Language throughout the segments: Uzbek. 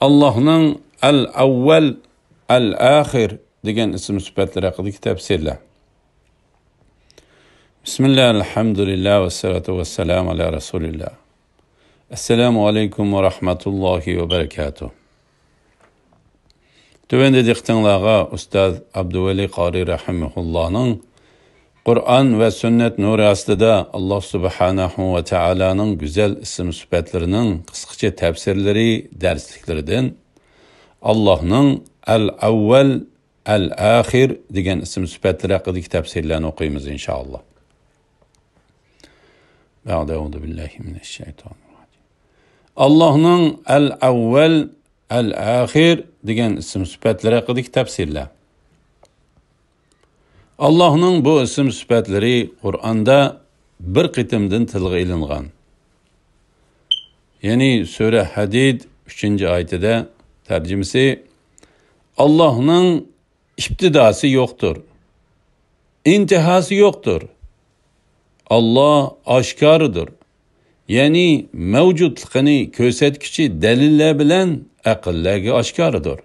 Allohning al-avval, al-axir degan ism sifatlari haqidagi tafsirlar. Bismillah, alhamdulillah, va salatu va salam ala rasulillah. Assalamu alaykum va rahmatullohi va barakatuh. Tövende diqtinlağa Ustaz Abduvali Qari rahimahullohning Qur'on va sunnat nuri ostida Alloh subhanahu va taolaning go'zal ism sifatlarining qisqacha tafsirlari darsliklaridan Allohning al-avval, al-axir degan ism sifatlari haqidagi tafsirlarni o'qiymiz inshaalloh. A'udhu billahi minashshaytonirrojim. Allohning al-avval, al-axir degan ism sifatlari haqidagi tafsirlar. Allohning bu ism sifatlari Qur'onda bir qitimdan tilga ilingan. Ya'ni sura Hadid 3-oyatida tarjimasi Allohning ibtidosi yo'qdir. İntihası yo'qdir. Allah oshkoridir. Ya'ni mavjudligini ko'rsatuvchi dalillar bilan aqllarga oshkoridir.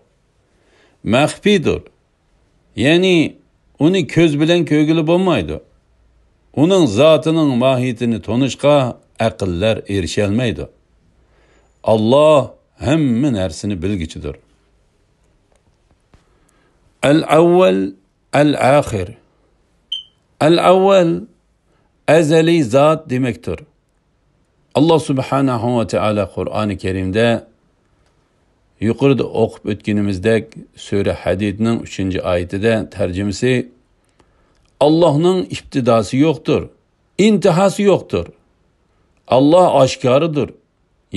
Maxfidir. Ya'ni uni ko'z bilan ko'rgili bo'lmaydi. Uning zotining mohiyatini tanishga aqllar erisha olmaydi. Alloh hamma narsani bilguchidir. Al-avval, al-axir. Al-avval azali zot demektir. Allah subhanahu va taala Qur'oni Karimda yuqorida o'qib o'tganimizdek sura Hadidning 3-oyatida tarjimasi Allohning ibtidosi yo'qdir, intihasi yo'qdir. Allah oshkoridir.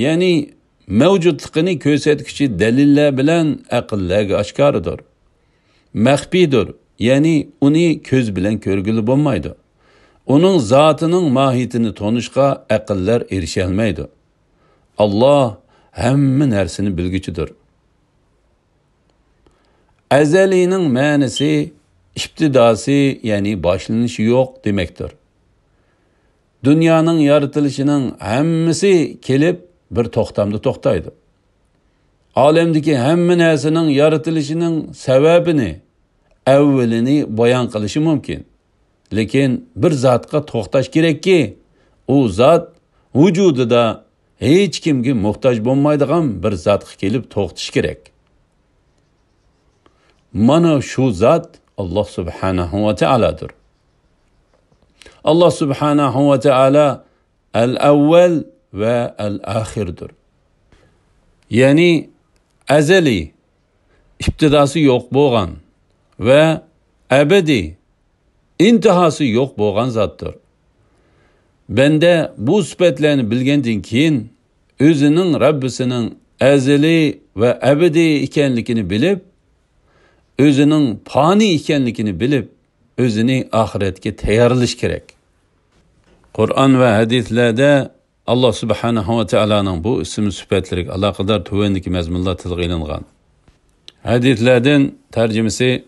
Ya'ni mavjudligini ko'rsatuvchi dalillar bilan aqllarga oshkoridir. Maxfidir. Ya'ni uni ko'z bilan ko'rgili bo'lmaydi. Uning zotining mohiyatini tanishga aqllar erisha olmaydi. Alloh hamma narsani bilguchidir. Azalining ma'nosi ibtidosi, ya'ni boshlanishi yo'q demektir. Dunyoning yaratilishining hammasi kelib bir to'xtamda to'xtaydi. Olamdagi hamma narsaning yaratilishining sababini, avvalini bayon qilishi mumkin. Lekin bir zotga to'xtash kerakki, u zot vujudida hech kimga muhtoj bo'lmaydigan bir zotga kelib to'xtash kerak. Mana shu zot Alloh subhanahu va taoladir. Alloh subhanahu va taala al-avval va al-axirdir. Ya'ni azali, ibtidosi yo'q bo'lgan va abadiy, intihası yo'q bo'lgan zotdir. Banda bu sifatlarni bilgandan keyin o'zining Rabbisining azali va abadiy ekanligini bilib, o'zining fani ekanligini bilib, o'zini oxiratga tayyorlash kerak. Qur'on va hadislarda Alloh subhanahu va taolaning bu ism sifatlariga aloqador tuvandagi mazmunlar tilga ilingan. Hadislardan tarjimasi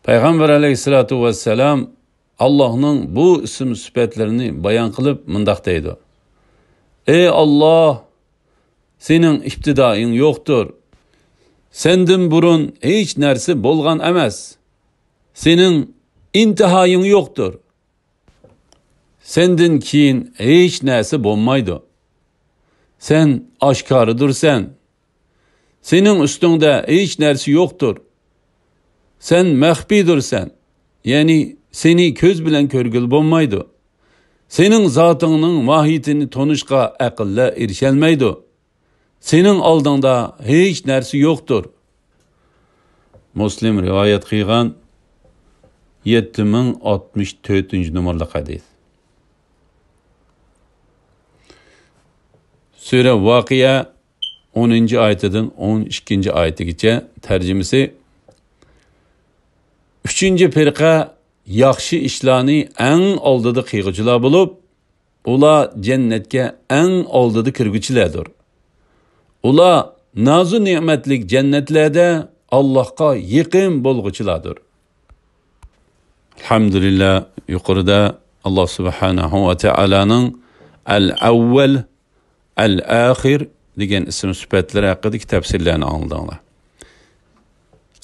Payg'ambar alayhisolatu vassalam Allohning bu ism sifatlarini bayon qilib mundaq deydi: Ey Alloh, sening ibtidoing yo'qdir. Sendan burun hech narsa bo'lgan emas. Sening intihoying yo'qdir. Sendan keyin hech narsa bo'lmaydi. Sen oshkoridirsan. Sening ustingda hech narsa yo'qdir. Sen maxfidirsan. Ya'ni seni ko'z bilan ko'rgil bo'lmaydi. Sening zotingning mohiyatini tanishga aqllar erisha olmaydi. Sening oldingda hech narsa yo'qdir. Muslim rivoyat qilgan 7064-numaralı hadis. Sura Voqea 10-oyatidan 12-oyatigacha tarjimasi 3-firqa yaxshi ishlarni eng oldida qilguvchilar bo'lib, ular jannatga eng oldida kirguchilardir. Ular nozu ne'matlik jannatlarda Allohga yaqin bo'lguchilardir. Alhamdulillah, yuqorida Alloh subhanahu va taolaning al-avval, al-axir degan ism sifatlar haqidagi tafsirlarni angladinglar.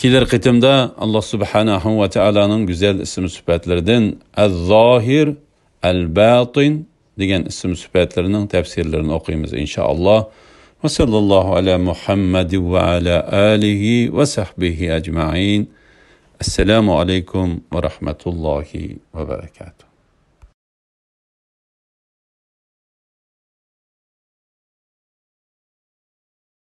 Kelir qitimda Alloh subhanahu va taolaning go'zal ism sifatlaridan az-zohir, al-batin degan ism sifatlarining tafsirlarini o'qiymiz inshaalloh. Va sallallohu ala Muhammad va ala alihi va sahbihi ajma'in. Assalomu alaykum va rahmatullohi va barakatuh.